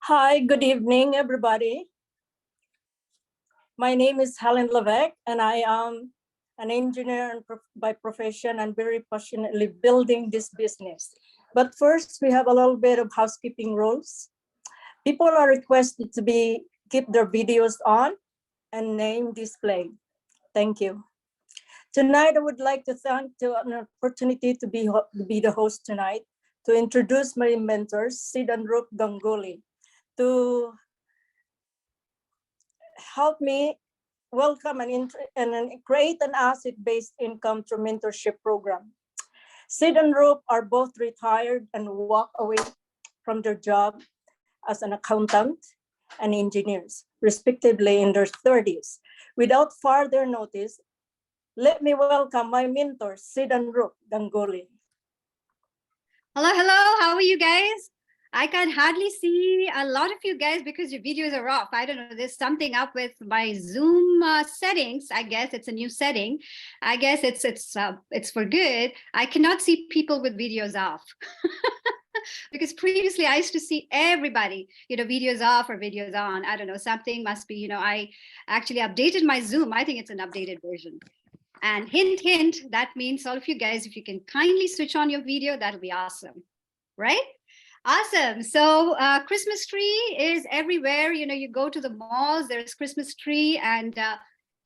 Hi, good evening, everybody. My name is Helen Levesque, and I am an engineer by profession and very passionately building this business. But first, we have a little bit of housekeeping rules. People are requested to keep their videos on and name displayed. Thank you. Tonight, I would like to thank an opportunity to be the host tonight to introduce my mentors, Sid and Rup Ganguly, to help me welcome and create an asset-based income through mentorship program. Sid and Rup are both retired and walk away from their job as an accountant and engineers, respectively in their 30s. Without further notice, let me welcome my mentors, Sid and Rup Ganguly. Hello, hello. How are you guys? I can hardly see a lot of you guys because your videos are off. I don't know, there's something up with my Zoom settings. I guess it's a new setting. I guess it's for good. I cannot see people with videos off. Because previously I used to see everybody, videos off or videos on. I don't know, something must be, I actually updated my Zoom. I think it's an updated version. And hint, hint, that means all of you guys, if you can kindly switch on your video, that'll be awesome, right? Awesome. So Christmas tree is everywhere. You go to the malls, there's Christmas tree, and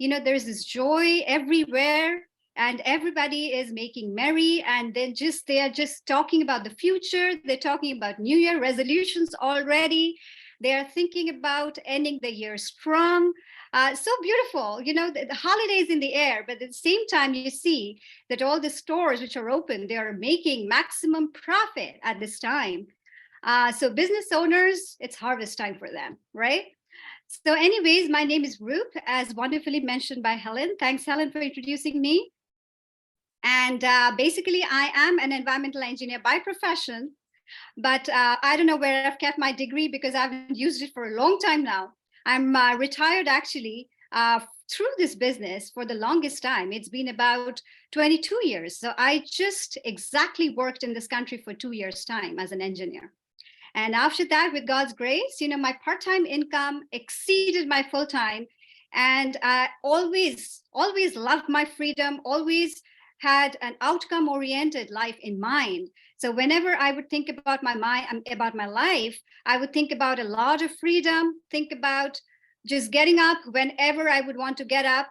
there's this joy everywhere, and everybody is making merry, and then they are just talking about the future. They're talking about New Year resolutions already. They are thinking about ending the year strong. So beautiful, the holidays in the air, but at the same time, you see that all the stores which are open, they are making maximum profit at this time. So business owners, it's harvest time for them, right? So anyways, my name is Rup, as wonderfully mentioned by Helen. Thanks, Helen, for introducing me. And basically, I am an environmental engineer by profession, but I don't know where I've kept my degree because I haven't used it for a long time now. I'm retired actually through this business for the longest time. It's been about 22 years. So I just exactly worked in this country for 2 years' time as an engineer. And after that, with God's grace, my part-time income exceeded my full-time. And I always loved my freedom, always had an outcome-oriented life in mind. So whenever I would think about my life, I would think about a lot of freedom, think about just getting up whenever I would want to get up,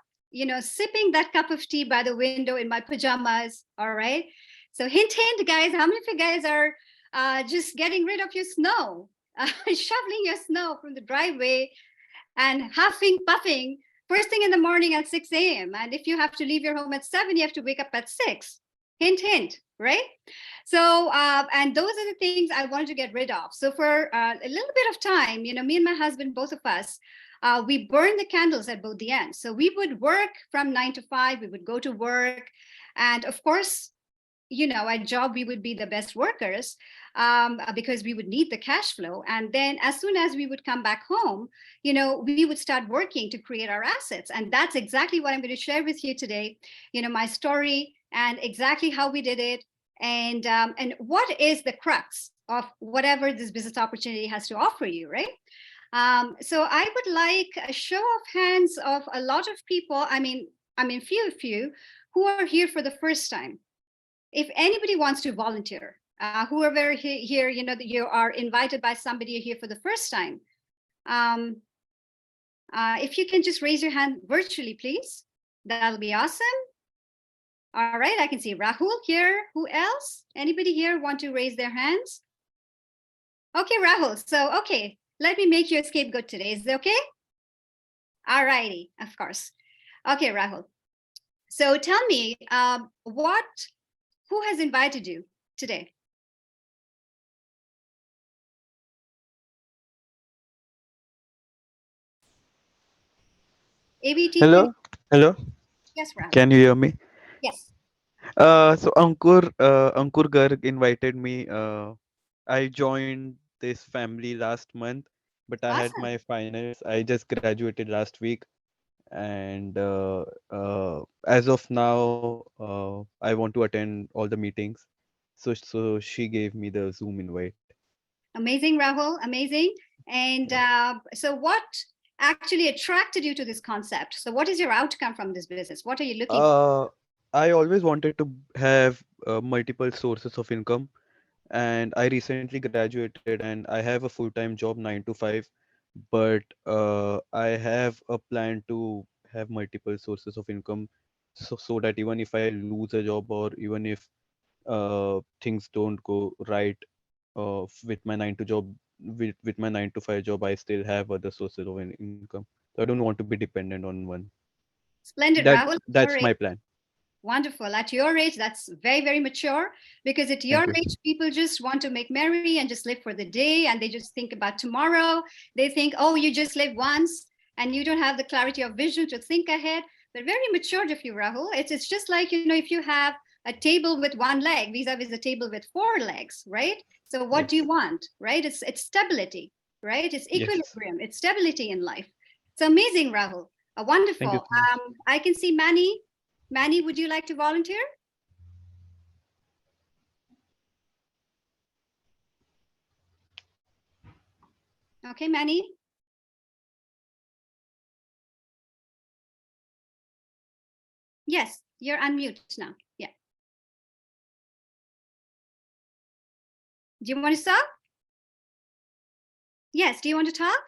sipping that cup of tea by the window in my pajamas, all right? So hint, hint, guys, how many of you guys are just getting rid of your snow, shoveling your snow from the driveway and huffing, puffing, first thing in the morning at 6 a.m. And if you have to leave your home at 7, you have to wake up at 6. Hint, hint, right? So, and those are the things I wanted to get rid of. So for a little bit of time, me and my husband, both of us, we burned the candles at both the ends. So we would work from 9 to 5, we would go to work. And of course, at job, we would be the best workers because we would need the cash flow. And then as soon as we would come back home, we would start working to create our assets. And that's exactly what I'm going to share with you today, my story and exactly how we did it. And what is the crux of whatever this business opportunity has to offer you, right? So I would like a show of hands of a lot of people. I mean, few of you who are here for the first time. If anybody wants to volunteer, whoever here, you are invited by somebody here for the first time. If you can just raise your hand virtually, please, that'll be awesome. All right, I can see Rahul here. Who else? Anybody here want to raise their hands? Okay, Rahul. So, okay, let me make you a scapegoat today. Is it okay? All righty, of course. Okay, Rahul. So tell me, who has invited you today? ABT. Hello. Yes, Rahul. Can you hear me? Yes. So Ankur Garg invited me. I joined this family last month, but I had Awesome. my finals. I just graduated last week, and as of now, I want to attend all the meetings. So she gave me the Zoom invite. Amazing, Rahul, amazing. And so what actually attracted you to this concept? So what is your outcome from this business? What are you looking for? Uh, I always wanted to have multiple sources of income, and I recently graduated and I have a full-time job 9 to 5, but I have a plan to have multiple sources of income so that even if I lose a job or even if things don't go right with my 9 to 5 job, I still have other sources of income. So I don't want to be dependent on one. Splendid, Rahul. At That's your my age, plan. wonderful. At your age, that's very, very mature because at your Thank you. age, people just want to make merry and just live for the day and they just think about tomorrow. They think, oh, you just live once and you don't have the clarity of vision to think ahead. But very mature of you, Rahul. It's just like, if you have a table with one leg vis-a-vis a table with four legs, right? So what do you Yes. want, right? It's stability, right? It's Yes. equilibrium. It's stability in life. It's amazing, Rahul. Thank you Wonderful. so much. I can see Manny. Manny, would you like to volunteer? Okay, Manny. Yes, you're unmute now. Yeah. Do you want to talk? Yes. Do you want to talk?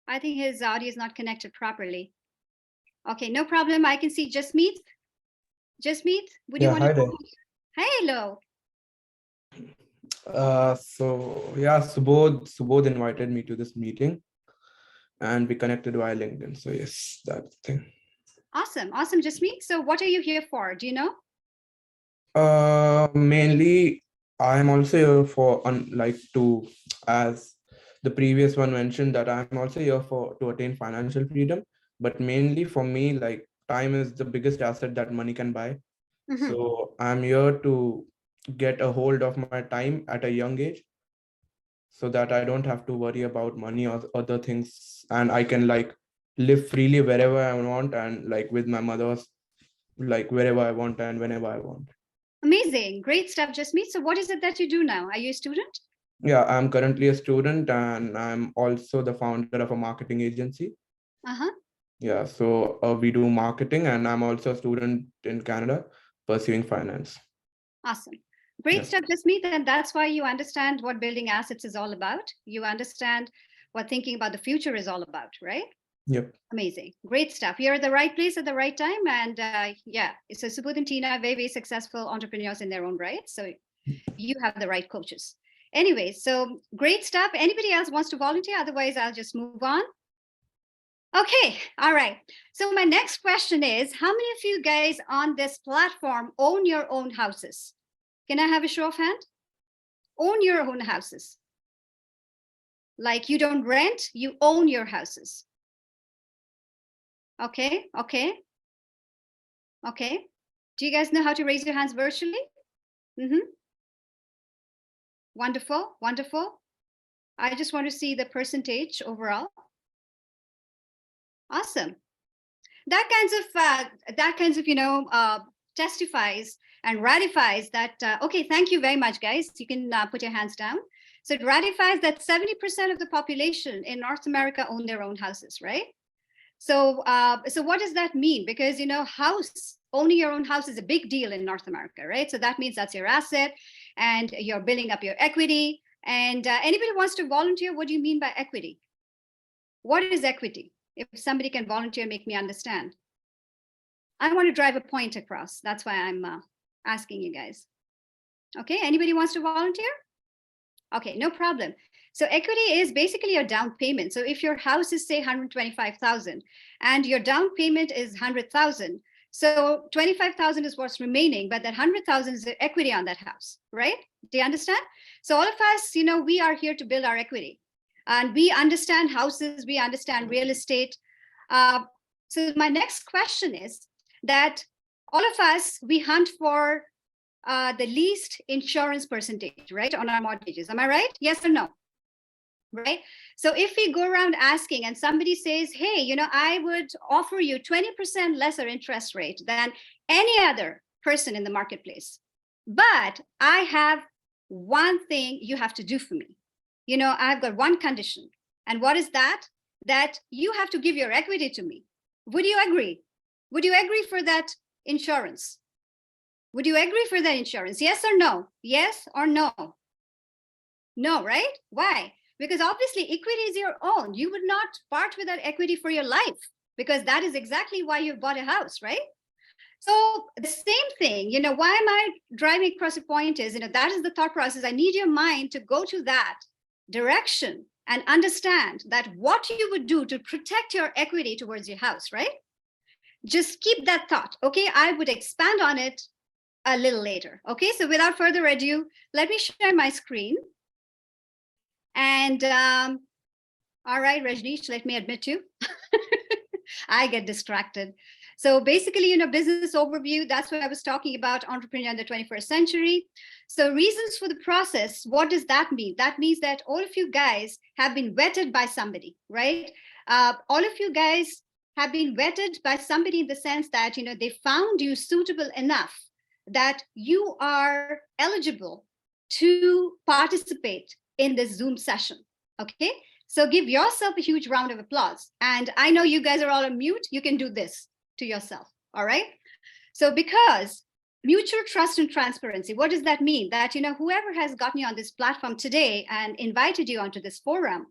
I think his audio is not connected properly. Okay, no problem. I can see Jasmeet. Jasmeet, would you Yeah, want to hi there. talk? Hello. So yeah, Subodh invited me to this meeting and we connected via LinkedIn. So yes, that thing. Awesome. Awesome, Jasmeet. So what are you here for? Do you know? Mainly I'm also here for as the previous one mentioned that I'm also here for to attain financial freedom, but mainly for me, like time is the biggest asset that money can buy. Mhm. So I'm here to get a hold of my time at a young age so that I don't have to worry about money or other things, and I can like live freely wherever I want and like with my mother's like wherever I want and whenever I want. Amazing. Great stuff, Jasmeet. So what is it that you do now? Are you a student? Yeah, I'm currently a student and I'm also the founder of a marketing agency. Uh-huh. Yeah, so we do marketing and I'm also a student in Canada pursuing finance. Awesome. Great Yeah. stuff, Jasmeet. And that's why you understand what building assets is all about. You understand what thinking about the future is all about, right? Yep. Amazing. Great stuff. You're at the right place at the right time. And yeah, so Subodh and Tina, very, very successful entrepreneurs in their own right. So you have the right coaches. Anyway, so great stuff. Anybody else wants to volunteer? Otherwise, I'll just move on. Okay, all right. So my next question is, how many of you guys on this platform own your own houses? Can I have a show of hand? Own your own houses. Like you don't rent, you own your houses. Okay, okay. Okay. Do you guys know how to raise your hands virtually? Mm-hmm. Wonderful, wonderful. I just want to see the percentage overall. Awesome. That kinds of testifies and ratifies that. Okay, thank you very much, guys. You can put your hands down. So it ratifies that 70% of the population in North America own their own houses, right? So what does that mean? Because owning your own house is a big deal in North America, right? So that means that's your asset, and you're building up your equity. And anybody wants to volunteer? What do you mean by equity? What is equity? If somebody can volunteer, make me understand. I want to drive a point across. That's why I'm asking you guys. Okay, anybody wants to volunteer? Okay, no problem. So equity is basically your down payment. So if your house is say 125,000 and your down payment is 100,000, so 25,000 is what's remaining, but that 100,000 is the equity on that house, right? Do you understand? So all of us, we are here to build our equity, and we understand houses, we understand real estate. So my next question is that all of us, we hunt for the least insurance percentage, right, on our mortgages. Am I right? Yes or no? Right? So if we go around asking and somebody says, hey, I would offer you 20% lesser interest rate than any other person in the marketplace, but I have one thing you have to do for me. I've got one condition. And what is that? That you have to give your equity to me. Would you agree? Would you agree for that insurance? Would you agree for that insurance? Yes or no? Yes or no? No, right? Why? Because obviously equity is your own. You would not part with that equity for your life, because that is exactly why you bought a house, right? So the same thing, why am I driving across a point is, that is the thought process. I need your mind to go to that direction and understand that what you would do to protect your equity towards your house, right? Just keep that thought. Okay, I would expand on it a little later. Okay, so without further ado, let me share my screen. And all right, Rajneesh, let me admit you, I get distracted. So basically, business overview, that's what I was talking about, entrepreneur in the 21st century. So reasons for the process, what does that mean? That means that all of you guys have been vetted by somebody, right? All of you guys have been vetted by somebody in the sense that, they found you suitable enough that you are eligible to participate in this Zoom session, okay? So give yourself a huge round of applause. And I know you guys are all on mute, you can do this to yourself, all right? So because mutual trust and transparency, what does that mean? That, whoever has gotten you on this platform today and invited you onto this forum,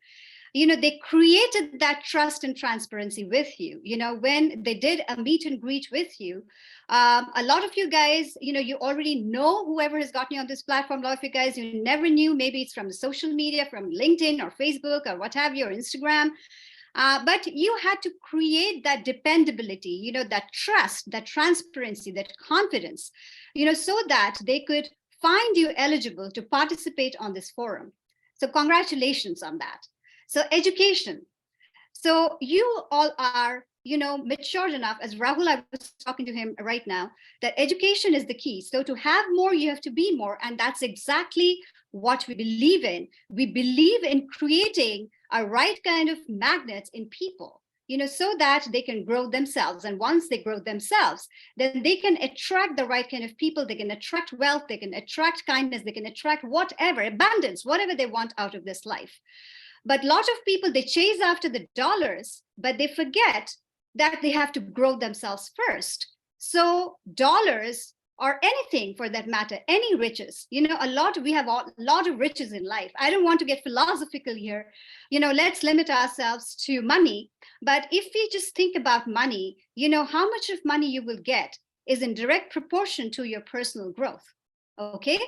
they created that trust and transparency with you. When they did a meet and greet with you, a lot of you guys, you already know whoever has gotten you on this platform. A lot of you guys you never knew, maybe it's from social media, from LinkedIn or Facebook or what have you, or Instagram. But you had to create that dependability, that trust, that transparency, that confidence, so that they could find you eligible to participate on this forum. So congratulations on that. So education. So you all are, matured enough, as Rahul, I was talking to him right now, that education is the key. So to have more, you have to be more. And that's exactly what we believe in. We believe in creating a right kind of magnets in people, so that they can grow themselves. And once they grow themselves, then they can attract the right kind of people. They can attract wealth, they can attract kindness, they can attract whatever, abundance, whatever they want out of this life. But a lot of people, they chase after the dollars, but they forget that they have to grow themselves first. So dollars or anything for that matter, any riches, we have a lot of riches in life. I don't want to get philosophical here. Let's limit ourselves to money. But if we just think about money, how much of money you will get is in direct proportion to your personal growth. Okay.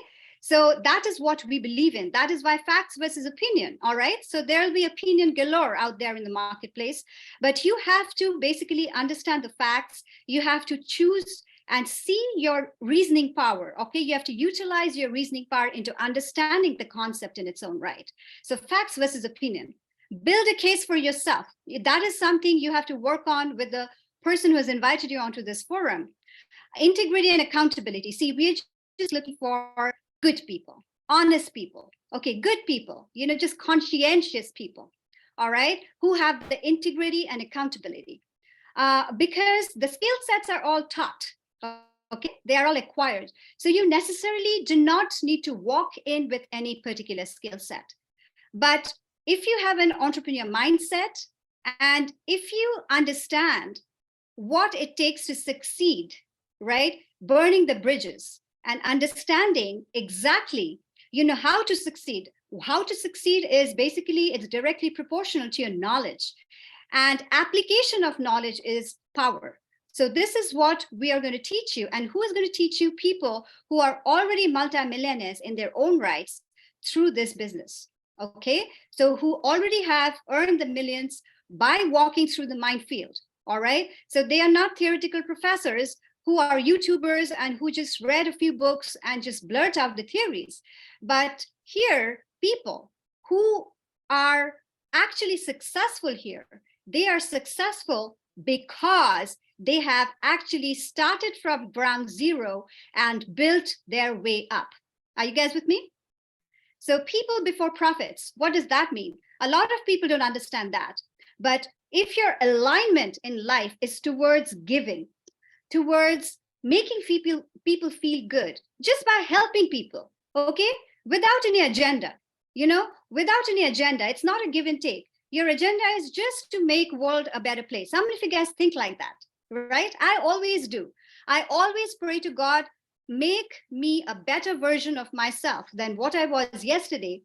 So that is what we believe in. That is why facts versus opinion, all right? So there'll be opinion galore out there in the marketplace, but you have to basically understand the facts. You have to choose and see your reasoning power, okay? You have to utilize your reasoning power into understanding the concept in its own right. So facts versus opinion. Build a case for yourself. That is something you have to work on with the person who has invited you onto this forum. Integrity and accountability. See, we're just looking for good people, honest people, okay, good people, just conscientious people, all right, who have the integrity and accountability. Because the skill sets are all taught, okay, they are all acquired. So you necessarily do not need to walk in with any particular skill set. But if you have an entrepreneur mindset, and if you understand what it takes to succeed, right, burning the bridges, and understanding exactly, how to succeed. How to succeed is basically, it's directly proportional to your knowledge. And application of knowledge is power. So this is what we are going to teach you. And who is going to teach you? People who are already multimillionaires in their own rights through this business. Okay, so who already have earned the millions by walking through the minefield. All right, so they are not theoretical professors who are YouTubers and who just read a few books and just blurt out the theories. But here, people who are actually successful here, they are successful because they have actually started from ground zero and built their way up. Are you guys with me? So people before profits, what does that mean? A lot of people don't understand that. But if your alignment in life is towards giving, towards making people feel good, just by helping people, okay? without any agenda, without any agenda. It's not a give and take. Your agenda is just to make world a better place. How many of you guys think like that, right? I always do. I always pray to God, make me a better version of myself than what I was yesterday,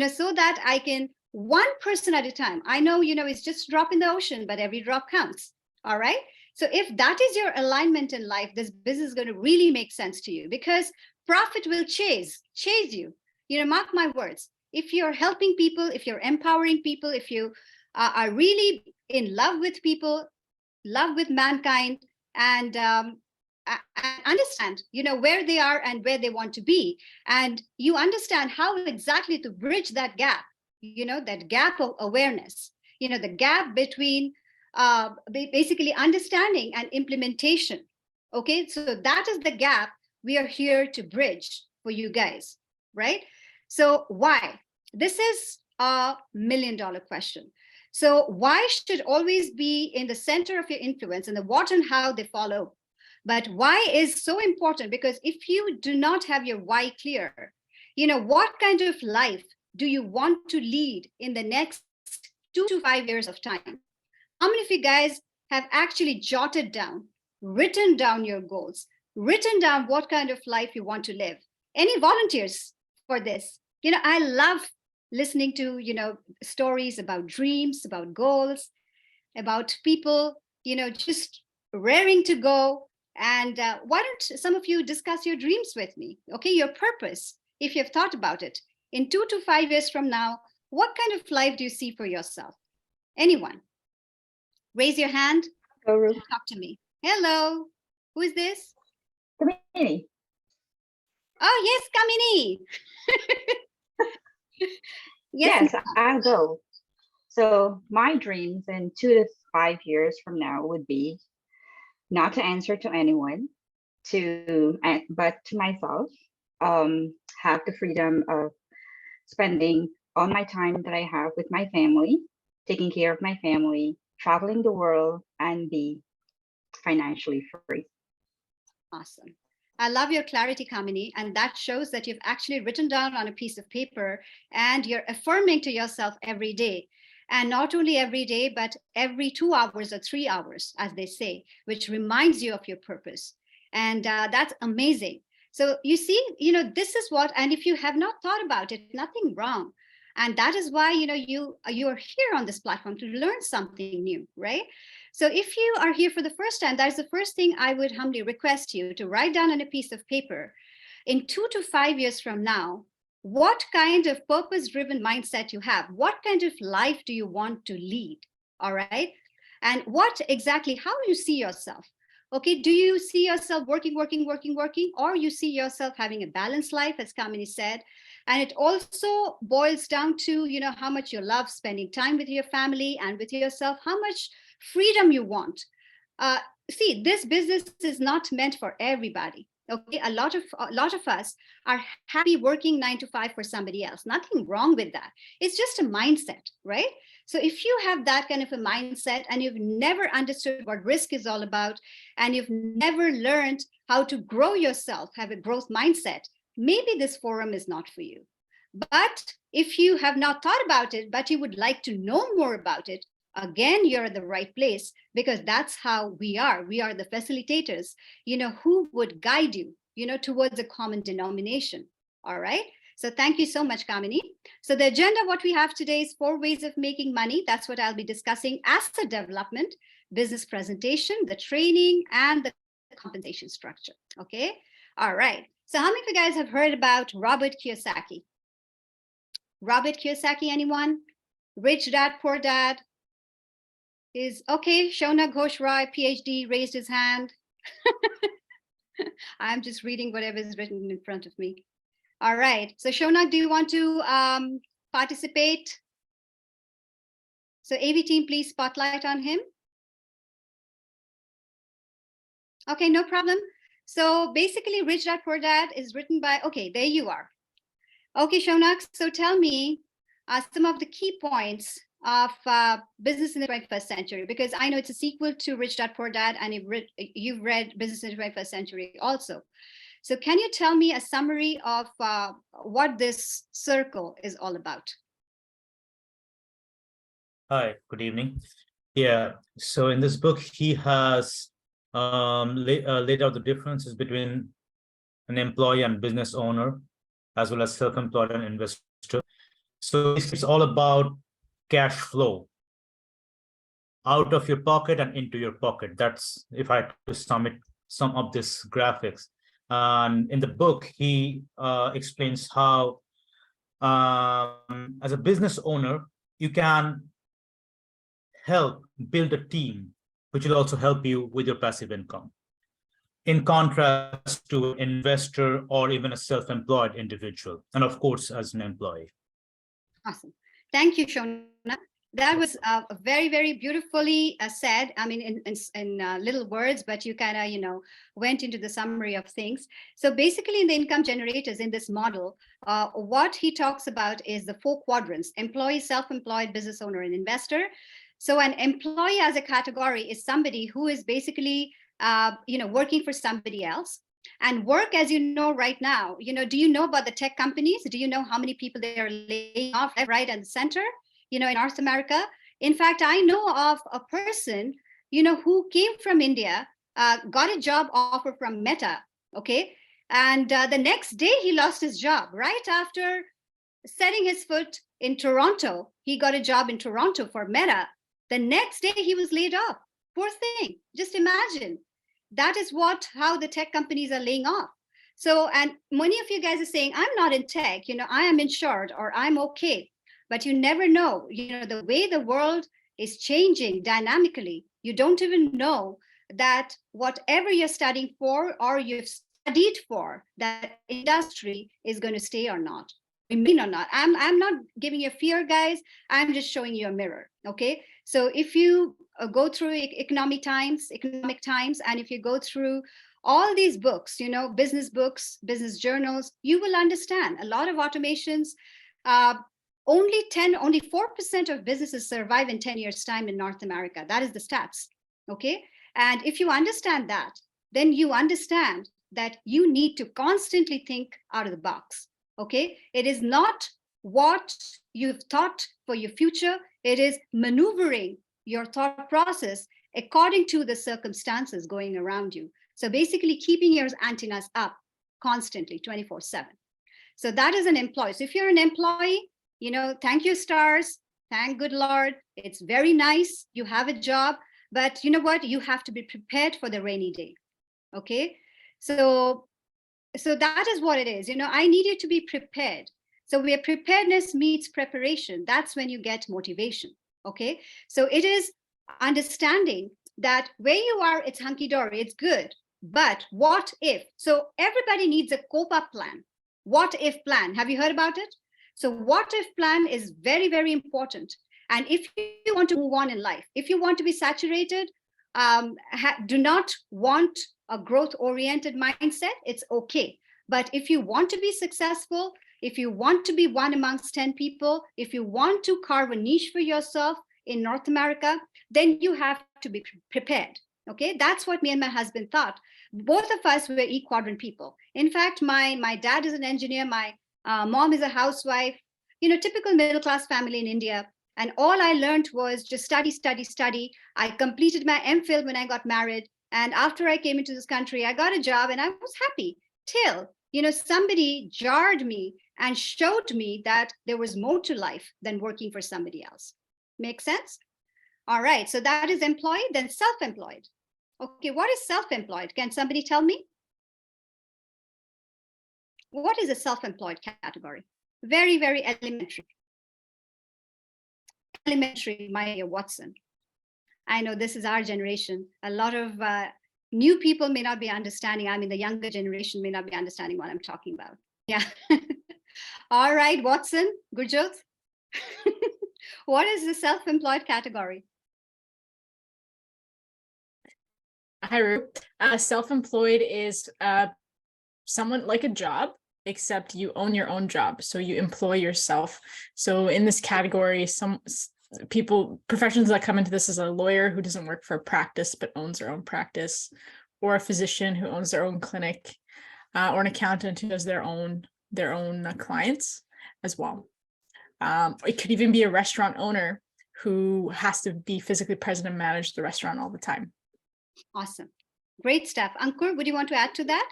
so that I can, one person at a time. I know, it's just a drop in the ocean, but every drop counts. All right. So if that is your alignment in life, this business is going to really make sense to you, because profit will chase you. Mark my words. If you're helping people, if you're empowering people, if you are really in love with people, love with mankind, and understand, where they are and where they want to be, and you understand how exactly to bridge that gap, that gap of awareness, the gap between basically understanding and implementation. Okay, so that is the gap we are here to bridge for you guys, right? So why? This is a $1 million question. So why should always be in the center of your influence, and the what and how they follow. But why is so important, because if you do not have your why clear, what kind of life do you want to lead in the next 2 to 5 years of time? How many of you guys have actually jotted down, written down your goals, written down what kind of life you want to live? Any volunteers for this? I love listening to, stories about dreams, about goals, about people, just raring to go. And why don't some of you discuss your dreams with me? Okay, your purpose, if you've thought about it. In 2 to 5 years from now, what kind of life do you see for yourself? Anyone? Raise your hand. Go, Rup. Talk to me. Hello. Who is this? Kamini. Oh, yes, Kamini. Yes, I'll go. So my dreams in 2 to 5 years from now would be not to answer to anyone, but to myself. Have the freedom of spending all my time that I have with my family, taking care of my family, traveling the world, and be financially free. Awesome. I love your clarity, Kamini, and that shows that you've actually written down on a piece of paper and you're affirming to yourself every day. And not only every day, but every 2 hours or 3 hours, as they say, which reminds you of your purpose. And that's amazing. So you see, this is what, and if you have not thought about it, nothing wrong. And that is why, you are here on this platform to learn something new, right? So if you are here for the first time, that's the first thing I would humbly request you to write down on a piece of paper. In 2 to 5 years from now, what kind of purpose-driven mindset you have? What kind of life do you want to lead? All right. And what exactly, how you see yourself? Okay, do you see yourself working, or you see yourself having a balanced life, as Kamini said? And it also boils down to, how much you love spending time with your family and with yourself, how much freedom you want. See, this business is not meant for everybody. Okay, a lot of us are happy working 9 to 5 for somebody else. Nothing wrong with that. It's just a mindset, right? So if you have that kind of a mindset and you've never understood what risk is all about, and you've never learned how to grow yourself, have a growth mindset, maybe this forum is not for you. But if you have not thought about it, but you would like to know more about it, again, you're at the right place, because that's how we are. We are the facilitators, who would guide you, towards a common denomination. All right. So thank you so much, Kamini. So the agenda, what we have today is 4 ways of making money. That's what I'll be discussing: asset development, business presentation, the training, and the compensation structure. Okay. All right. So how many of you guys have heard about Robert Kiyosaki? Robert Kiyosaki, anyone? Rich Dad, Poor Dad? Is okay. Shona Ghosh Rai, PhD, raised his hand. I'm just reading whatever is written in front of me. All right. So Shona, do you want to participate? So AV team, please spotlight on him. Okay, no problem. So basically, Rich Dad Poor Dad is written by, okay, there you are. Okay, Shona, so tell me some of the key points of Business in the 21st Century, because I know it's a sequel to Rich Dad Poor Dad, and you've read Business in the 21st Century also. So can you tell me a summary of what this circle is all about? Hi, good evening. Yeah, so in this book, he has laid out the differences between an employee and business owner, as well as self-employed and investor. So it's all about cash flow out of your pocket and into your pocket. That's, if I had to sum up this graphics. And in the book, he explains how, as a business owner, you can help build a team, which will also help you with your passive income. In contrast to an investor or even a self-employed individual, and of course, as an employee. Awesome. Thank you, Shona. That was very, very beautifully said. I mean, in little words, but you kind of, went into the summary of things. So basically in the income generators in this model, what he talks about is the 4 quadrants: employee, self-employed, business owner, and investor. So an employee as a category is somebody who is basically, working for somebody else. And work, as you know right now, do you know about the tech companies? Do you know how many people they are laying off left, right, and center, in North America? In fact, I know of a person, who came from India, got a job offer from Meta, okay? And the next day he lost his job. Right after setting his foot in Toronto, he got a job in Toronto for Meta. The next day he was laid off. Poor thing. Just imagine. That is how the tech companies are laying off. So, and many of you guys are saying, I'm not in tech, I am insured or I'm okay. But you never know, the way the world is changing dynamically, you don't even know that whatever you're studying for or you've studied for, that industry is going to stay or not, remain or not. I'm not giving you fear, guys. I'm just showing you a mirror, okay? So if you go through economic times, and if you go through all these books, business books, business journals, you will understand a lot of automations. Only 4% of businesses survive in 10 years' time in North America. That is the stats, okay? And if you understand that, then you understand that you need to constantly think out of the box, okay? It is not what you've thought for your future. It is maneuvering your thought process according to the circumstances going around you. So basically keeping your antennas up constantly, 24/7. So that is an employee. So if you're an employee, thank you, stars. Thank good Lord. It's very nice. You have a job, but you know what? You have to be prepared for the rainy day. Okay. So that is what it is. I need you to be prepared. So where preparedness meets preparation, that's when you get motivation. Okay. So it is understanding that where you are, it's hunky-dory, it's good. But what if? So everybody needs a cope-up plan. What if plan? Have you heard about it? So what if plan is very, very important. And if you want to move on in life, if you want to be saturated, do not want a growth-oriented mindset, it's okay. But if you want to be successful, if you want to be one amongst 10 people, if you want to carve a niche for yourself in North America, then you have to be prepared. Okay, that's what me and my husband thought. Both of us were E-quadrant people. In fact, my dad is an engineer, my mom is a housewife, typical middle-class family in India. And all I learned was just study, study, study. I completed my MPhil when I got married. And after I came into this country, I got a job and I was happy till, somebody jarred me and showed me that there was more to life than working for somebody else. Make sense? All right, so that is employed, then self-employed. Okay, what is self-employed? Can somebody tell me? What is a self-employed category? Very, very elementary. Elementary, my dear Watson. I know this is our generation. A lot of new people may not be understanding. I mean, the younger generation may not be understanding what I'm talking about. Yeah. All right, Watson, Gurjot. What is the self-employed category? Hi, Rup. Self-employed is someone like a job, except you own your own job. So you employ yourself. So in this category, some professions that come into this is a lawyer who doesn't work for a practice, but owns their own practice, or a physician who owns their own clinic, or an accountant who does their own clients as well. It could even be a restaurant owner who has to be physically present and manage the restaurant all the time. Awesome. Great stuff. Ankur, would you want to add to that?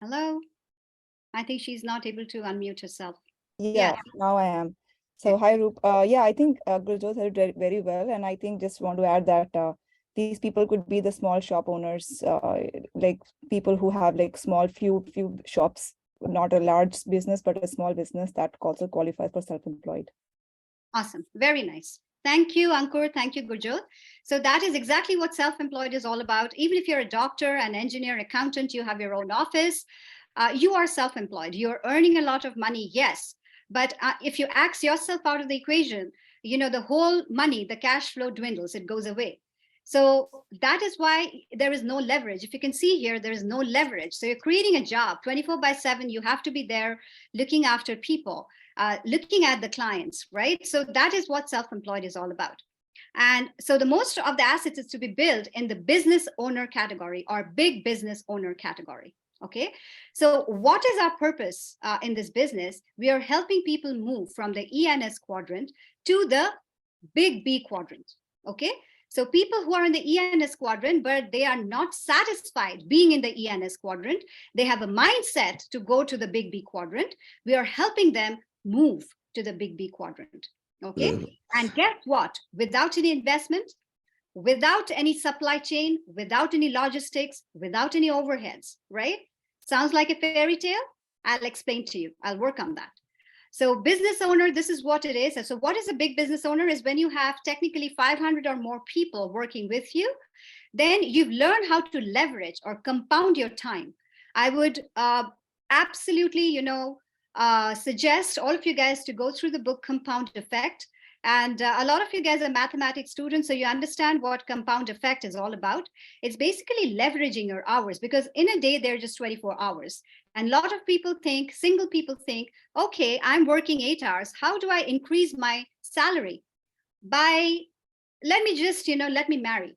Hello? I think she's not able to unmute herself. Yeah, now I am. So hi, Rup. Yeah, I think Gurjot said it very well, and I think just want to add that these people could be the small shop owners, like people who have like small few shops, not a large business, but a small business that also qualifies for self-employed. Awesome. Very nice. Thank you, Ankur. Thank you, Gurjot. So that is exactly what self-employed is all about. Even if you're a doctor, an engineer, accountant, you have your own office, you are self-employed. You're earning a lot of money, yes. But if you axe yourself out of the equation, you know, the whole money, the cash flow dwindles, it goes away. So that is why there is no leverage. If you can see here, there is no leverage. So you're creating a job 24/7. You have to be there looking after people, looking at the clients, right? So that is what self-employed is all about. And so the most of the assets is to be built in the business owner category or big business owner category. Okay, so what is our purpose in this business? We are helping people move from the ENS quadrant to the big B quadrant. Okay, so people who are in the ENS quadrant, but they are not satisfied being in the ENS quadrant, they have a mindset to go to the big B quadrant. We are helping them move to the big B quadrant. Okay, and guess what? Without any investment, without any supply chain, without any logistics, without any overheads, right? Sounds like a fairy tale? I'll explain to you. I'll work on that. So business owner, this is what it is. And so what is a big business owner is when you have technically 500 or more people working with you, then you've learned how to leverage or compound your time. I would absolutely, suggest all of you guys to go through the book Compound Effect. And a lot of you guys are mathematics students, so you understand what compound effect is all about. It's basically leveraging your hours, because in a day, they're just 24 hours. And a lot of people think, single people think, okay, I'm working 8 hours. How do I increase my salary? Let me marry.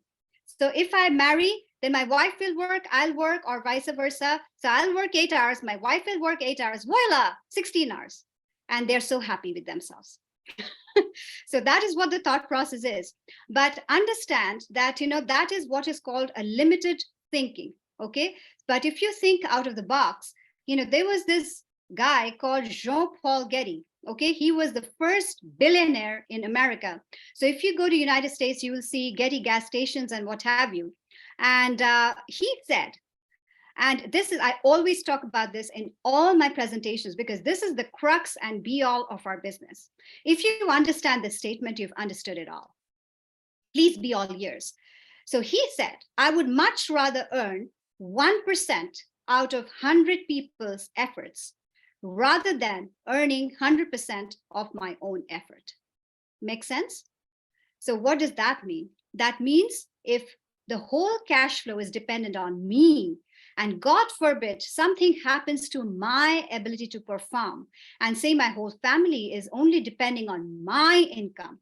So if I marry, then my wife will work, I'll work, or vice versa. So I'll work 8 hours, my wife will work 8 hours, voila, 16 hours. And they're so happy with themselves. So that is what the thought process is. But understand that, that is what is called a limited thinking, okay? But if you think out of the box, there was this guy called Jean-Paul Getty, okay? He was the first billionaire in America. So if you go to United States, you will see Getty gas stations and what have you. And he said, and this is, I always talk about this in all my presentations, because this is the crux and be all of our business. If you understand this statement, you've understood it all. Please be all ears. So he said, I would much rather earn 1% out of 100 people's efforts rather than earning 100% of my own effort. Make sense? So what does that mean? That means if the whole cash flow is dependent on me, and God forbid something happens to my ability to perform, and say my whole family is only depending on my income,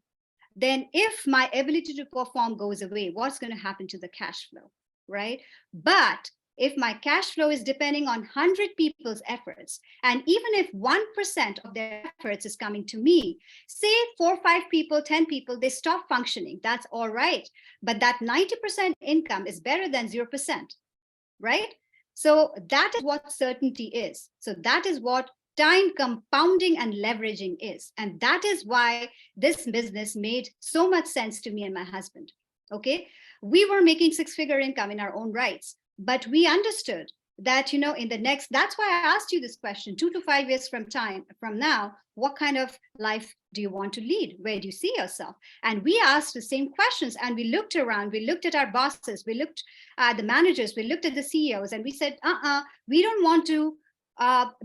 then if my ability to perform goes away, what's going to happen to the cash flow, right? But if my cash flow is depending on 100 people's efforts, and even if 1% of their efforts is coming to me, say 4, 5 people, 10 people, they stop functioning, that's all right. But that 90% income is better than 0%, right? So that is what certainty is. So that is what time compounding and leveraging is. And that is why this business made so much sense to me and my husband, okay? We were making 6-figure income in our own rights, but we understood that, in the next, that's why I asked you this question, 2 to 5 years from now, what kind of life do you want to lead? Where do you see yourself? And we asked the same questions, and we looked around, we looked at our bosses, we looked at the managers, we looked at the CEOs, and we said, we don't want to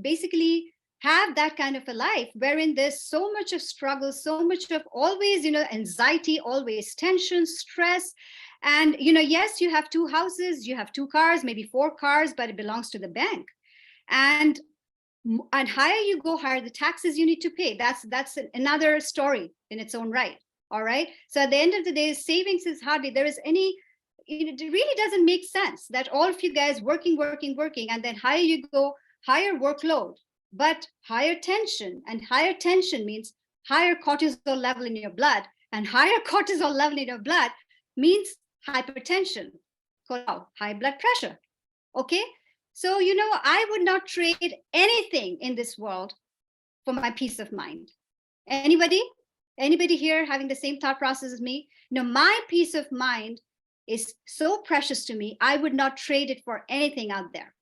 basically have that kind of a life wherein there's so much of struggle, so much of always, anxiety, always tension, stress. And, yes, you have 2 houses, you have 2 cars, maybe 4 cars, but it belongs to the bank. And And higher you go, higher the taxes you need to pay. That's another story in its own right. All right. So at the end of the day, savings is hardly there is any. It really doesn't make sense that all of you guys working, and then higher you go, higher workload, but higher tension, and higher tension means higher cortisol level in your blood, and higher cortisol level in your blood means hypertension, high blood pressure. Okay. So, I would not trade anything in this world for my peace of mind. Anybody here having the same thought process as me? My peace of mind is so precious to me. I would not trade it for anything out there.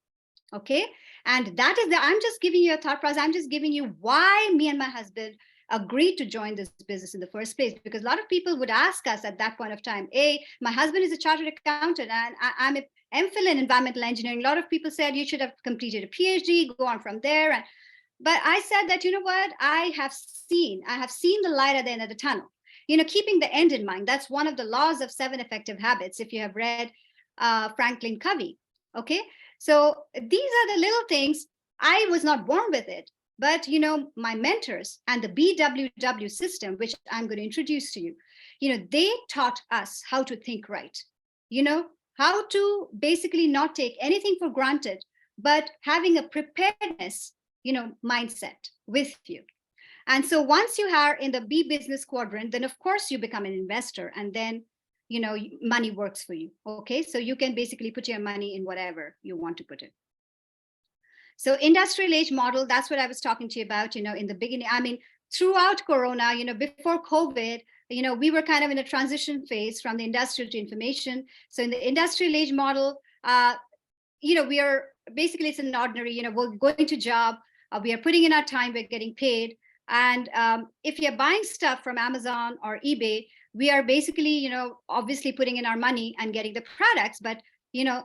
Okay. And that is I'm just giving you a thought process. I'm just giving you why me and my husband agreed to join this business in the first place, because a lot of people would ask us at that point of time, my husband is a chartered accountant and I'm a MPhil in environmental engineering. A lot of people said you should have completed a PhD, go on from there. But I said that, you know what, I have seen the light at the end of the tunnel. Keeping the end in mind. That's one of the laws of 7 effective habits, if you have read Franklin Covey. Okay, so these are the little things. I was not born with it, but my mentors and the BWW system, which I'm going to introduce to you, they taught us how to think right. How to basically not take anything for granted, but having a preparedness, mindset with you. And so once you are in the B business quadrant, then of course you become an investor, and then, money works for you. Okay. So you can basically put your money in whatever you want to put it. So industrial age model, that's what I was talking to you about, in the beginning. I mean, throughout Corona, before COVID, we were kind of in a transition phase from the industrial to information. So in the industrial age model, we are basically, it's an ordinary, we're going to job, we are putting in our time, we're getting paid. And if you're buying stuff from Amazon or eBay, we are basically, obviously putting in our money and getting the products, but,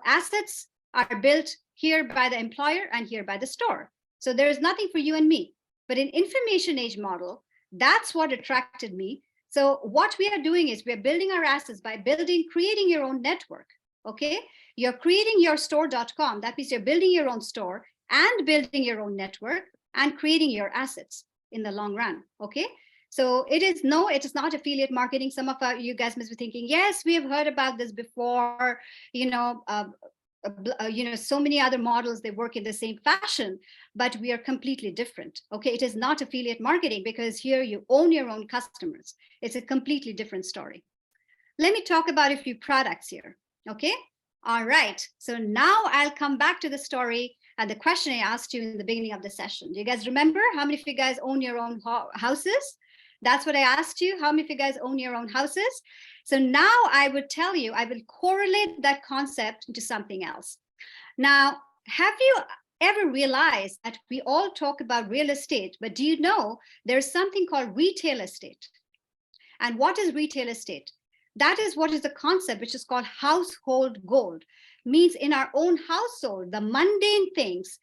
assets are built here by the employer and here by the store. So there is nothing for you and me. But in information age model, that's what attracted me. So what we are doing is we're building our assets by creating your own network. Okay, you're creating your store.com. That means you're building your own store and building your own network and creating your assets in the long run. Okay, so it is not affiliate marketing. Some of you guys must be thinking, yes, we have heard about this before. So many other models, they work in the same fashion, but we are completely different. Okay, it is not affiliate marketing because here you own your own customers. It's a completely different story. Let me talk about a few products here. Okay, all right. So now I'll come back to the story and the question I asked you in the beginning of the session. Do you guys remember how many of you guys own your own houses? That's what I asked you. How many of you guys own your own houses? So now I would tell you, I will correlate that concept into something else. Now, have you ever realized that we all talk about real estate, but do you know there's something called retail estate? And what is retail estate? That is what is the concept, which is called household gold. Means in our own household, the mundane things,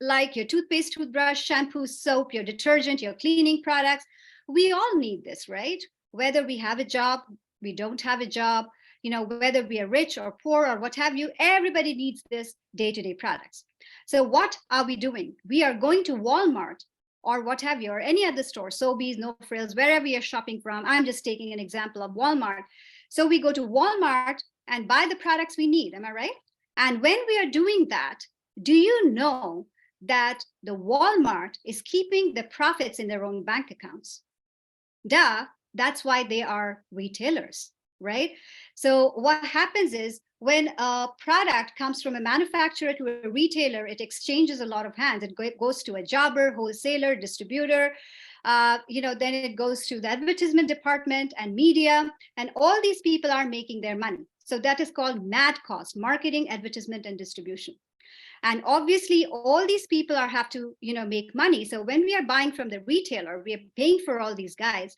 like your toothpaste, toothbrush, shampoo, soap, your detergent, your cleaning products. We all need this, right? Whether we have a job, we don't have a job, whether we are rich or poor or what have you, everybody needs this day-to-day products. So what are we doing? We are going to Walmart or what have you, or any other store, Sobeys, No Frills, wherever you're shopping from. I'm just taking an example of Walmart. So we go to Walmart and buy the products we need, am I right? And when we are doing that, do you know that the Walmart is keeping the profits in their own bank accounts? Duh, that's why they are retailers, right? So what happens is when a product comes from a manufacturer to a retailer, it exchanges a lot of hands. It goes to a jobber, wholesaler, distributor, then it goes to the advertisement department and media, and all these people are making their money. So that is called MAD cost, marketing, advertisement, and distribution. And obviously all these people have to, make money. So when we are buying from the retailer, we are paying for all these guys,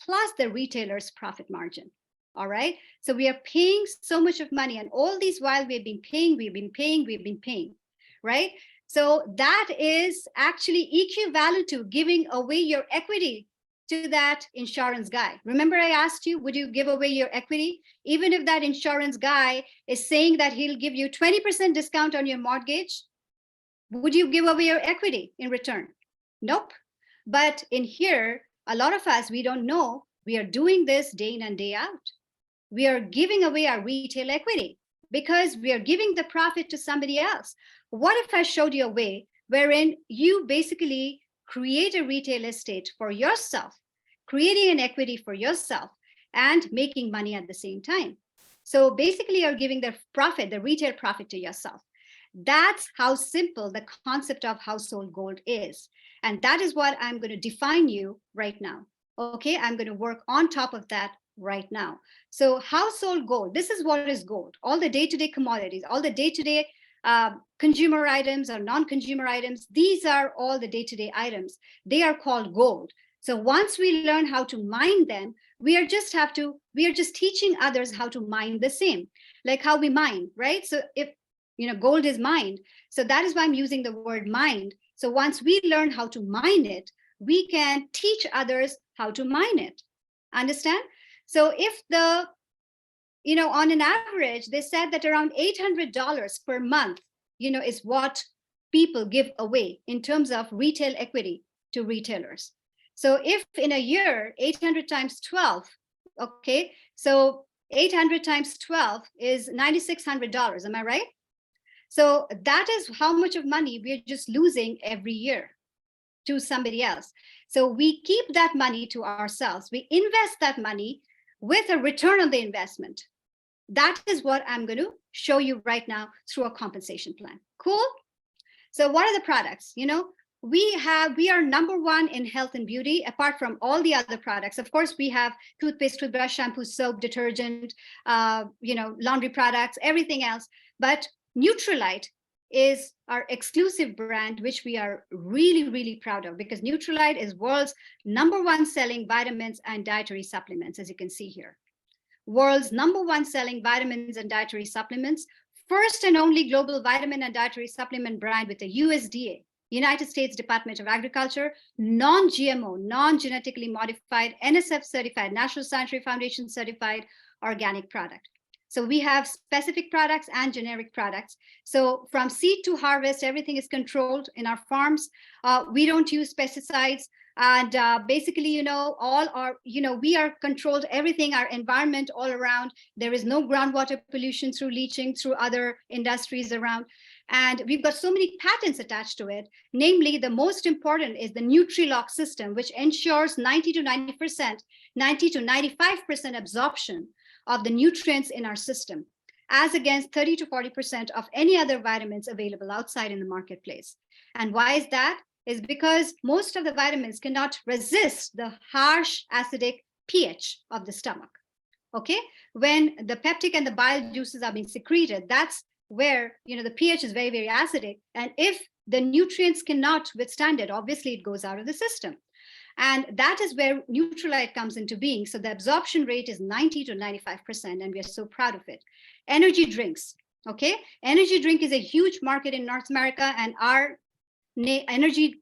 plus the retailer's profit margin. All right. So we are paying so much of money, and all these while we've been paying, right? So that is actually equivalent to giving away your equity to that insurance guy. Remember I asked you, would you give away your equity? Even if that insurance guy is saying that he'll give you 20% discount on your mortgage, Would you give away your equity in return? Nope. But in here, a lot of us, we don't know, we are doing this day in and day out. We are giving away our retail equity because we are giving the profit to somebody else. What if I showed you a way wherein you basically create a retail estate for yourself, creating an equity for yourself and making money at the same time? So basically you're giving the profit, the retail profit to yourself. That's how simple the concept of household gold is. And that is what I'm going to define you right now. Okay, I'm going to work on top of that right now. So household gold, this is what is gold. All the day-to-day commodities, all the day-to-day consumer items or non-consumer items, these are all the day-to-day items. They are called gold. So once we learn how to mine them, we are just teaching others how to mine the same, like how we mine, right? So if gold is mined, so that is why I'm using the word mined. So once we learn how to mine it, we can teach others how to mine it. Understand? So if on an average, they said that around $800 per month, is what people give away in terms of retail equity to retailers. So if in a year, 800 times 12, okay, so 800 times 12 is $9,600, am I right? So that is how much of money we're just losing every year to somebody else. So we keep that money to ourselves. We invest that money with a return on the investment. That is what I'm going to show you right now through a compensation plan. Cool? So what are the products? We are number one in health and beauty, apart from all the other products. Of course, we have toothpaste, toothbrush, shampoo, soap, detergent, laundry products, everything else. But Nutrilite is our exclusive brand, which we are really, really proud of, because Nutrilite is world's number one selling vitamins and dietary supplements, as you can see here. World's number one selling vitamins and dietary supplements, first and only global vitamin and dietary supplement brand with the USDA, United States Department of Agriculture, non-GMO, non-genetically modified, NSF certified, National Sanitary Foundation certified organic product. So we have specific products and generic products. So from seed to harvest, everything is controlled in our farms. We don't use pesticides. And basically, all our, we are controlled everything, our environment all around. There is no groundwater pollution through leaching, through other industries around. And we've got so many patents attached to it. Namely, the most important is the Nutri-Lock system, which ensures 90 to 95% absorption of the nutrients in our system, as against 30 to 40% of any other vitamins available outside in the marketplace. And why is that? Is because most of the vitamins cannot resist the harsh acidic pH of the stomach. Okay, when the peptic and the bile juices are being secreted, that's where the pH is very, very acidic. And if the nutrients cannot withstand it, obviously it goes out of the system. And that is where Nutrilite comes into being. So the absorption rate is 90 to 95%, and we are so proud of it. Energy drinks, okay? Energy drink is a huge market in North America, and our energy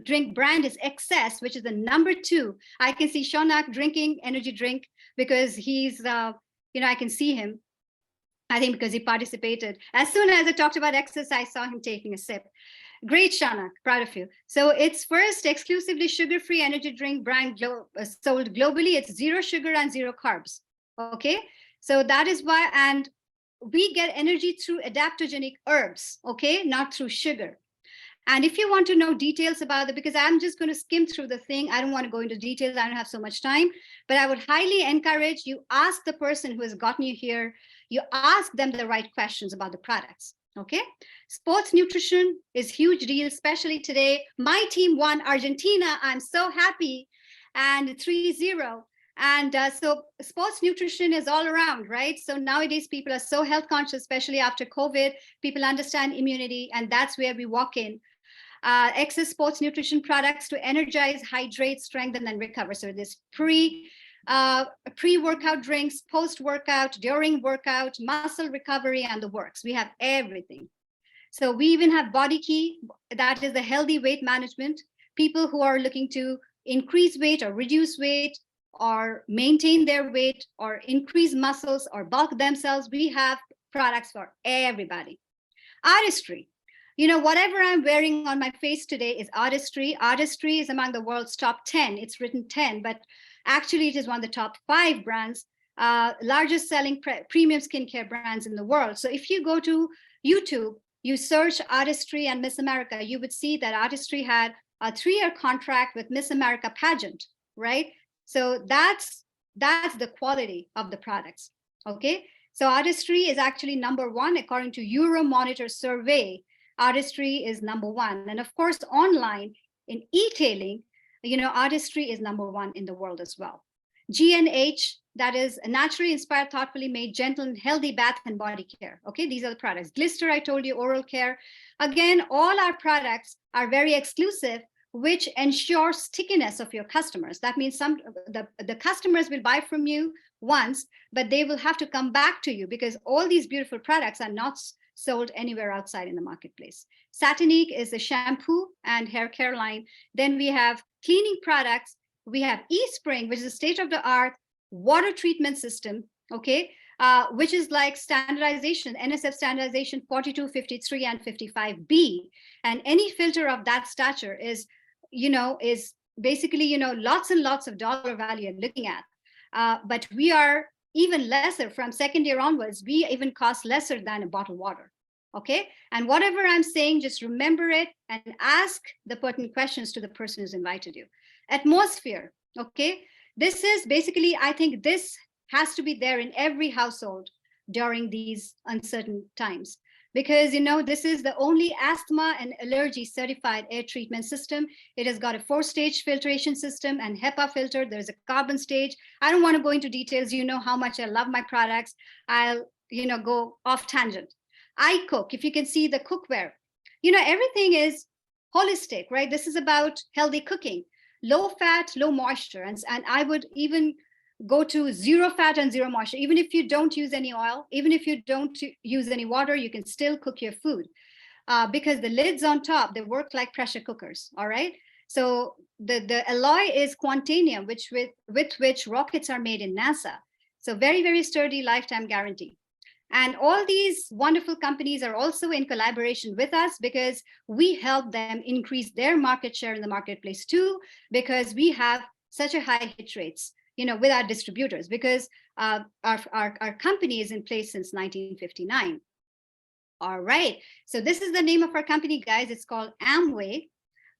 drink brand is Excess, which is the number 2. I can see Shaunak drinking energy drink because he's, I can see him. I think because he participated. As soon as I talked about Excess, I saw him taking a sip. Great, Shaunak, proud of you. So it's first exclusively sugar-free energy drink brand sold globally. It's 0 sugar and 0 carbs, okay? So that is why, and we get energy through adaptogenic herbs, okay? Not through sugar. And if you want to know details about it, because I'm just going to skim through the thing, I don't want to go into details, I don't have so much time, but I would highly encourage you ask the person who has gotten you here, you ask them the right questions about the products, okay? Sports nutrition is huge deal, especially today. My team won Argentina, I'm so happy, and 3-0. And so sports nutrition is all around, right? So nowadays people are so health conscious, especially after COVID, people understand immunity, and that's where we walk in. Excess sports nutrition products to energize, hydrate, strengthen, and recover. So this pre-workout drinks, post-workout, during workout, muscle recovery, and the works. We have everything. So we even have Body Key, that is the healthy weight management. People who are looking to increase weight or reduce weight or maintain their weight or increase muscles or bulk themselves, we have products for everybody. Artistry. You know, whatever I'm wearing on my face today is Artistry. Artistry is among the world's top 10. It's written 10, but actually it is one of the top 5 brands, largest selling premium skincare brands in the world. So if you go to YouTube, you search Artistry and Miss America, you would see that Artistry had a 3-year contract with Miss America pageant, right? So that's the quality of the products, okay? So Artistry is actually #1 according to Euromonitor survey. Artistry is #1. And of course, online in e-tailing, you know, Artistry is #1 in the world as well. G&H, that is naturally inspired, thoughtfully made, gentle and healthy bath and body care. Okay, these are the products. Glister, I told you, oral care. Again, all our products are very exclusive, which ensures stickiness of your customers. That means the customers will buy from you once, but they will have to come back to you because all these beautiful products are not sold anywhere outside in the marketplace. Satinique is a shampoo and hair care line. Then we have cleaning products. We have eSpring, which is a state-of-the-art water treatment system, okay, which is like standardization, NSF standardization 42, 53, and 55B. And any filter of that stature is, you know, is basically, you know, lots and lots of dollar value you're looking at. But we are even lesser from second year onwards. We even cost lesser than a bottled water. Okay. And whatever I'm saying, just remember it and ask the pertinent questions to the person who's invited you. Atmosphere. Okay. This is basically, I think this has to be there in every household during these uncertain times. Because, you know, this is the only asthma and allergy certified air treatment system. It has got a 4-stage filtration system and HEPA filter. There's a carbon stage. I don't want to go into details. You know how much I love my products. I'll, you know, go off tangent. I cook. If you can see the cookware, you know, everything is holistic, right? This is about healthy cooking, low fat, low moisture. And I would even go to 0 fat and 0 moisture. Even if you don't use any oil, even if you don't use any water, you can still cook your food because the lids on top, they work like pressure cookers, all right? So the alloy is Quantanium, with which rockets are made in NASA. So very, very sturdy lifetime guarantee. And all these wonderful companies are also in collaboration with us because we help them increase their market share in the marketplace too, because we have such a high hit rates, you know, with our distributors, because our company is in place since 1959. All right, so this is the name of our company, guys. It's called Amway.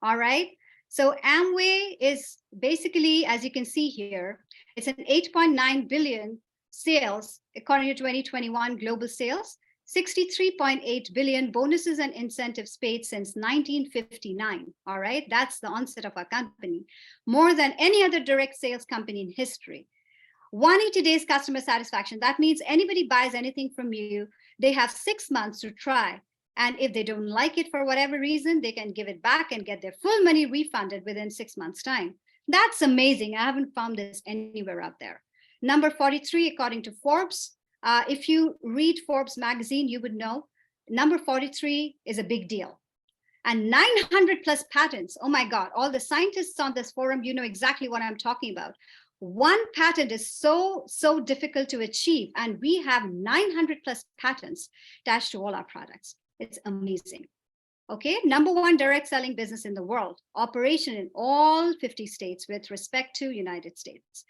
All right, so Amway is basically, as you can see here, it's an 8.9 billion sales according to 2021 global sales, 63.8 billion bonuses and incentives paid since 1959. All right, that's the onset of our company, more than any other direct sales company in history. 180 days customer satisfaction. That means anybody buys anything from you, they have 6 months to try. And if they don't like it for whatever reason, they can give it back and get their full money refunded within 6 months' time. That's amazing. I haven't found this anywhere out there. Number 43, according to Forbes. If you read Forbes magazine, you would know number 43 is a big deal. And 900 plus patents. Oh my God, all the scientists on this forum, you know exactly what I'm talking about. One patent is so difficult to achieve. And we have 900 plus patents attached to all our products. It's amazing. Okay, #1 direct selling business in the world. Operation in all 50 states with respect to United States.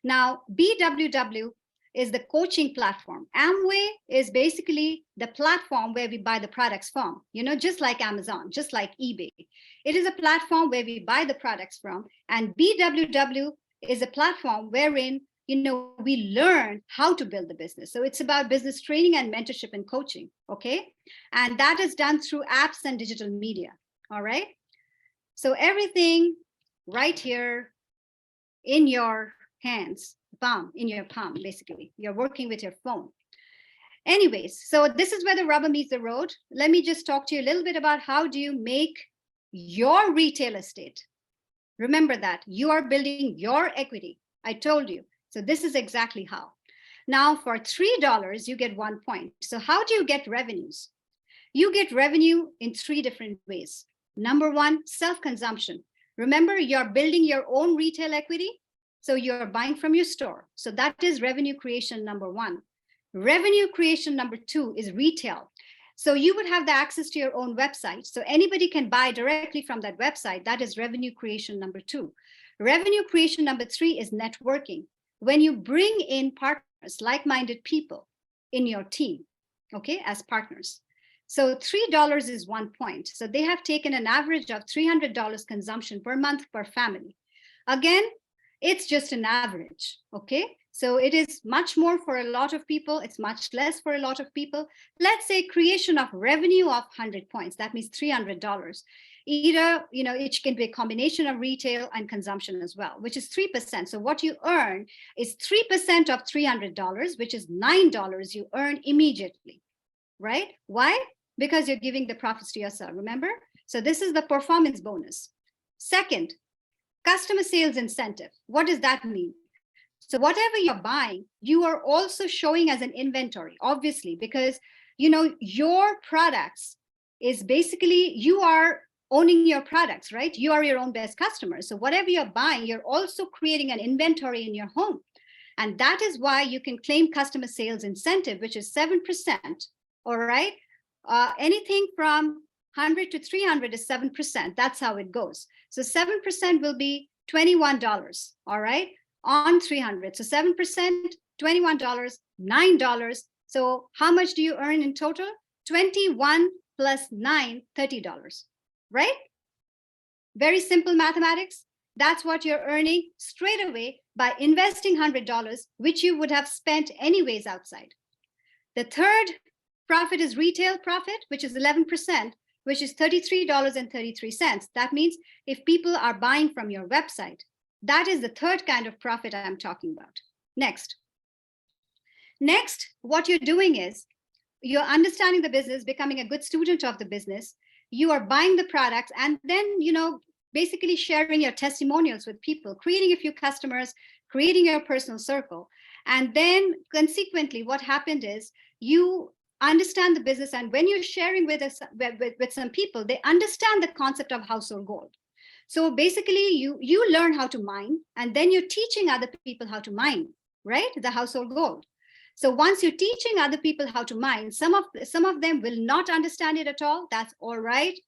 Now, BWW is the coaching platform. Amway is basically the platform where we buy the products from, you know, just like Amazon, just like eBay. It is a platform where we buy the products from, and BWW is a platform wherein, you know, we learn how to build the business. So it's about business training and mentorship and coaching, okay? And that is done through apps and digital media, all right? So everything right here in your hands, in your palm, basically. You're working with your phone. Anyways, so this is where the rubber meets the road. Let me just talk to you a little bit about how do you make your retail estate. Remember that you are building your equity. I told you. So this is exactly how. Now for $3, you get 1 point. So how do you get revenues? You get revenue in 3 different ways. #1, self-consumption. Remember, you're building your own retail equity. So you're buying from your store. So that is revenue creation #1. Revenue creation #2 is retail. So you would have the access to your own website. So anybody can buy directly from that website. That is revenue creation number 2. Revenue creation number 3 is networking. When you bring in partners, like-minded people in your team, okay, as partners. So $3 is 1 point. So they have taken an average of $300 consumption per month per family. Again, it's just an average, okay? So it is much more for a lot of people. It's much less for a lot of people. Let's say creation of revenue of 100 points. That means $300. Either, it can be a combination of retail and consumption as well, which is 3%. So what you earn is 3% of $300, which is $9 you earn immediately, right? Why? Because you're giving the profits to yourself, remember? So this is the performance bonus. Second, customer sales incentive. What does that mean? So whatever you're buying, you are also showing as an inventory, obviously, because your products is basically, you are owning your products, right? You are your own best customer. So whatever you're buying, you're also creating an inventory in your home. And that is why you can claim customer sales incentive, which is 7%. All right. Anything from 100 to 300 is 7%. That's how it goes. So 7% will be $21. All right. On 300. So 7%, $21, $9. So how much do you earn in total? 21 plus 9, $30, right? Very simple mathematics. That's what you're earning straight away by investing $100, which you would have spent anyways outside. The third profit is retail profit, which is 11%, which is $33.33. That means if people are buying from your website, that is the third kind of profit I'm talking about. Next, what you're doing is you're understanding the business, becoming a good student of the business. You are buying the products and then, basically sharing your testimonials with people, creating a few customers, creating your personal circle. And then consequently, what happened is you understand the business. And when you're sharing with some people, they understand the concept of household gold. So basically, you learn how to mine, and then you're teaching other people how to mine, right? The household gold. So once you're teaching other people how to mine, some of them will not understand it at all. That's all right,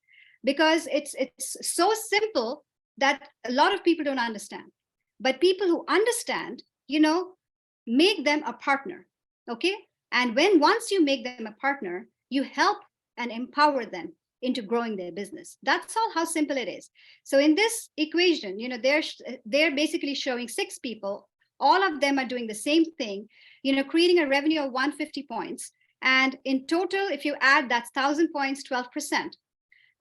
because it's so simple that a lot of people don't understand. But people who understand, make them a partner, okay? And once you make them a partner, you help and empower them into growing their business. That's all how simple it is. So in this equation, they're basically showing 6 people. All of them are doing the same thing, creating a revenue of 150 points. And in total, if you add, that's 1,000 points, 12%.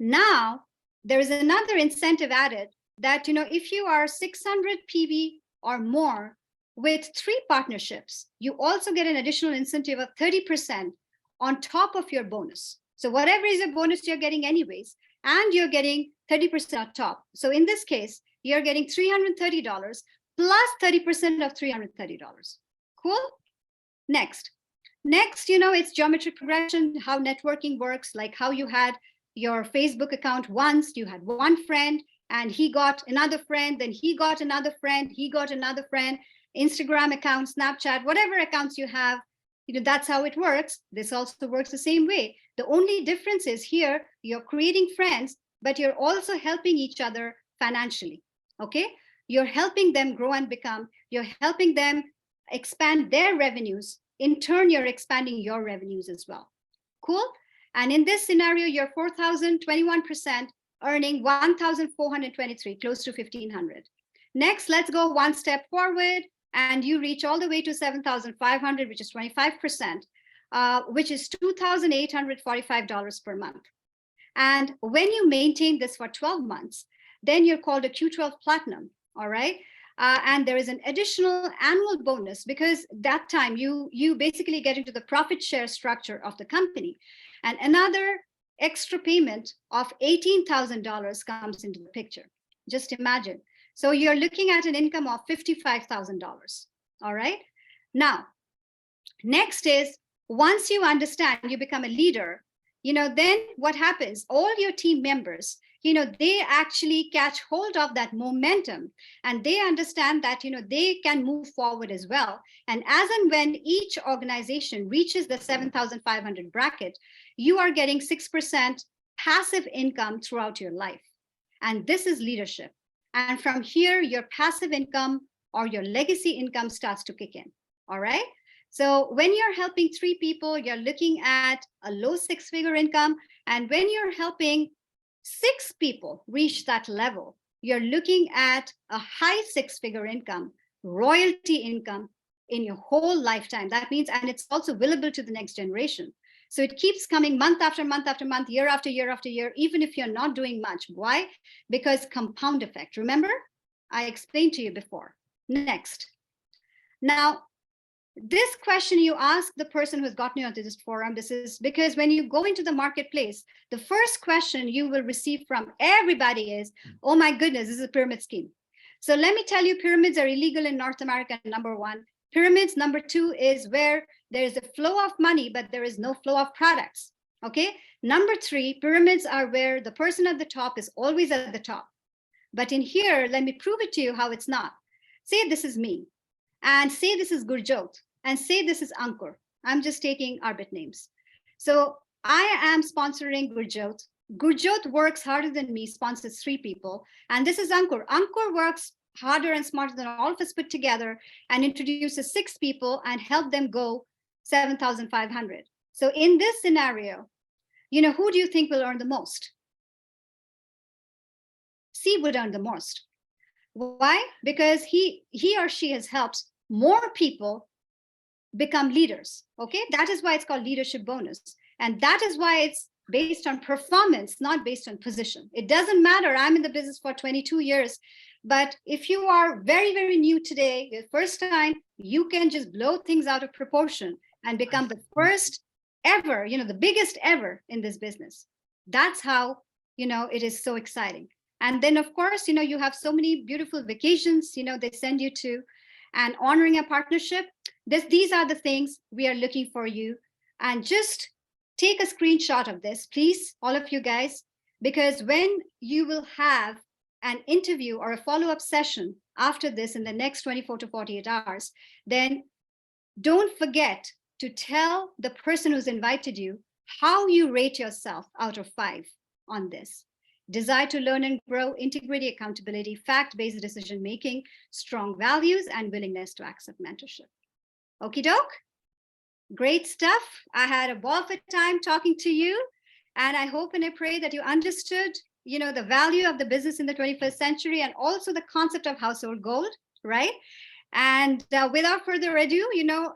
Now, there is another incentive added that, if you are 600 PV or more with 3 partnerships, you also get an additional incentive of 30% on top of your bonus. So whatever is your bonus, you're getting anyways, and you're getting 30% on top. So in this case, you're getting $330 plus 30% of $330. Cool? Next, it's geometric progression, how networking works, like how you had your Facebook account once, you had one friend, and he got another friend, then he got another friend, he got another friend, Instagram account, Snapchat, whatever accounts you have, that's how it works. This also works the same way. The only difference is here, you're creating friends, but you're also helping each other financially, okay? You're helping them grow and become, you're helping them expand their revenues. In turn, you're expanding your revenues as well. Cool? And in this scenario, you're 4,021%, earning 1,423, close to 1,500. Next, let's go one step forward, and you reach all the way to 7,500, which is 25%, which is $2,845 per month. And when you maintain this for 12 months, then you're called a Q12 Platinum, all right? And there is an additional annual bonus because that time you basically get into the profit share structure of the company. And another extra payment of $18,000 comes into the picture. Just imagine. So you're looking at an income of $55,000, all right? Now, next is once you understand, you become a leader, then what happens? All your team members, they actually catch hold of that momentum and they understand that, they can move forward as well. And as and when each organization reaches the 7,500 bracket, you are getting 6% passive income throughout your life. And this is leadership. And from here, your passive income or your legacy income starts to kick in. All right. So when you're helping 3 people, you're looking at a low 6-figure income. And when you're helping 6 people reach that level, you're looking at a high 6-figure income, royalty income in your whole lifetime. That means, and it's also willable to the next generation. So it keeps coming month after month after month, year after year after year, even if you're not doing much. Why? Because compound effect. Remember, I explained to you before. Next. Now, this question you ask the person who's gotten you onto this forum, this is because when you go into the marketplace, the first question you will receive from everybody is, oh my goodness, this is a pyramid scheme. So let me tell you, pyramids are illegal in North America, number 1. Pyramids, number 2, is where there is a flow of money, but there is no flow of products. Okay. Number 3, pyramids are where the person at the top is always at the top. But in here, let me prove it to you how it's not. Say this is me, and say this is Gurjot, and say this is Ankur. I'm just taking arbit names. So I am sponsoring Gurjot. Gurjot works harder than me, sponsors 3 people. And this is Ankur. Ankur works harder and smarter than all of us put together and introduces 6 people and help them go 7,500. So in this scenario, who do you think will earn the most? C would earn the most. Why? Because he or she has helped more people become leaders. Okay, that is why it's called leadership bonus. And that is why it's based on performance, not based on position. It doesn't matter. I'm in the business for 22 years. But if you are very, very new today, the first time, you can just blow things out of proportion and become the first ever, the biggest ever in this business. That's how, it is so exciting. And then, of course, you have so many beautiful vacations, they send you to, and honoring a partnership. These are the things we are looking for you. And just take a screenshot of this, please, all of you guys, because when you will have an interview or a follow-up session after this in the next 24 to 48 hours, then don't forget to tell the person who's invited you how you rate yourself out of 5 on this. Desire to learn and grow, integrity, accountability, fact-based decision-making, strong values, and willingness to accept mentorship. Okie doke? Great stuff. I had a ball of a time talking to you, and I hope and I pray that you understood, the value of the business in the 21st century and also the concept of household gold, right? And without further ado,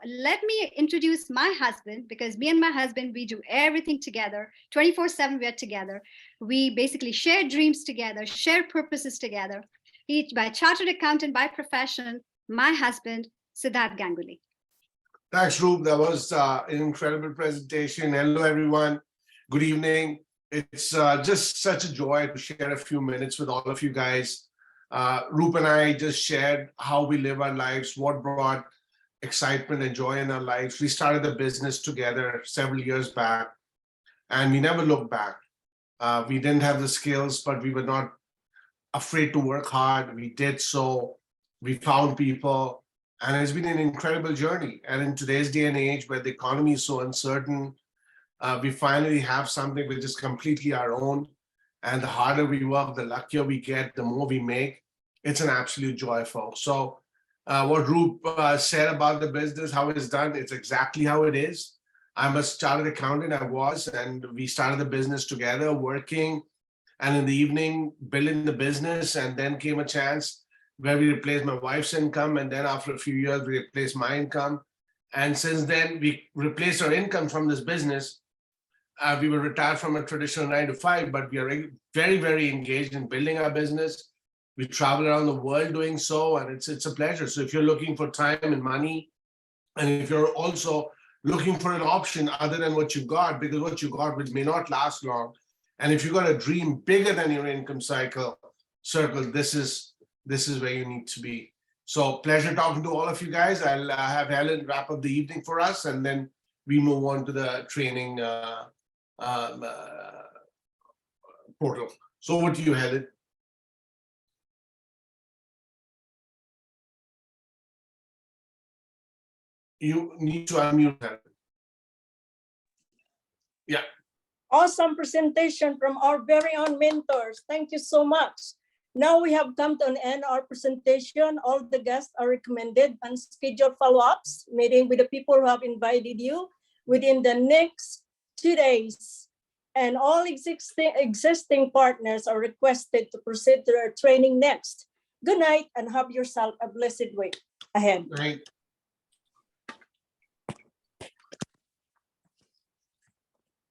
let me introduce my husband, because me and my husband, we do everything together. 24/7, we're together. We basically share dreams together, share purposes together. He's by chartered accountant by profession, my husband, Siddharth Ganguly. Thanks, Rup. That was an incredible presentation. Hello, everyone. Good evening. It's just such a joy to share a few minutes with all of you guys. Rup and I just shared how we live our lives, what brought excitement and joy in our lives. We started the business together several years back, and we never looked back. We didn't have the skills, but we were not afraid to work hard. We did so. We found people, and it's been an incredible journey. And in today's day and age, where the economy is so uncertain, we finally have something which is completely our own. And the harder we work, the luckier we get, the more we make. It's an absolute joy, folks. So what Rup said about the business, how it's done, it's exactly how it is. I'm a chartered accountant, I was, and we started the business together, working, and in the evening, building the business. And then came a chance where we replaced my wife's income. And then after a few years, we replaced my income. And since then, we replaced our income from this business. We were retired from a traditional 9 to 5, but we are very, very engaged in building our business. We travel around the world doing so, and it's a pleasure. So if you're looking for time and money, and if you're also looking for an option other than what you got, because what you got may not last long, and if you've got a dream bigger than your income circle, this is where you need to be. So pleasure talking to all of you guys. I'll have Helen wrap up the evening for us, and then we move on to the training portal. So over to you, Helen. You need to unmute, Helen. Yeah. Awesome presentation from our very own mentors. Thank you so much. Now we have come to an end of our presentation. All the guests are recommended and scheduled follow-ups meeting with the people who have invited you within the next 2 days. And all existing partners are requested to proceed to their training next. Good night and have yourself a blessed week ahead. Right.